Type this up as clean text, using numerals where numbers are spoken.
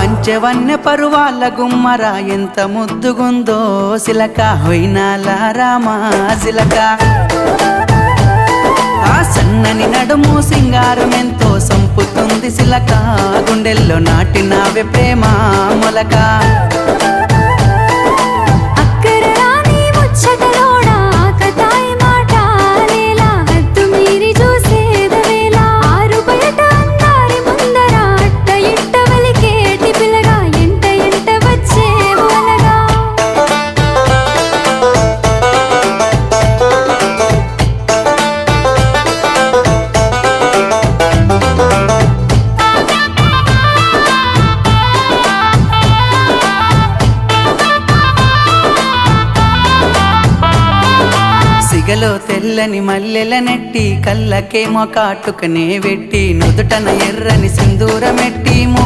పంచవన్య పరువాల గుమ్మర ఎంత ముద్దుగుందో సిలక హొయినాల రామా సిలక ఆ సన్నని నడుము సింగారం ఎంతో సంపుతుంది సిలక గుండెల్లో నాటినావే ప్రేమ మొలక సిగలో తెల్లని మల్లెల నెట్టి కళ్ళకేమో కాటుకనే వెట్టి నుదుటన ఎర్రని సింధూరమెట్టి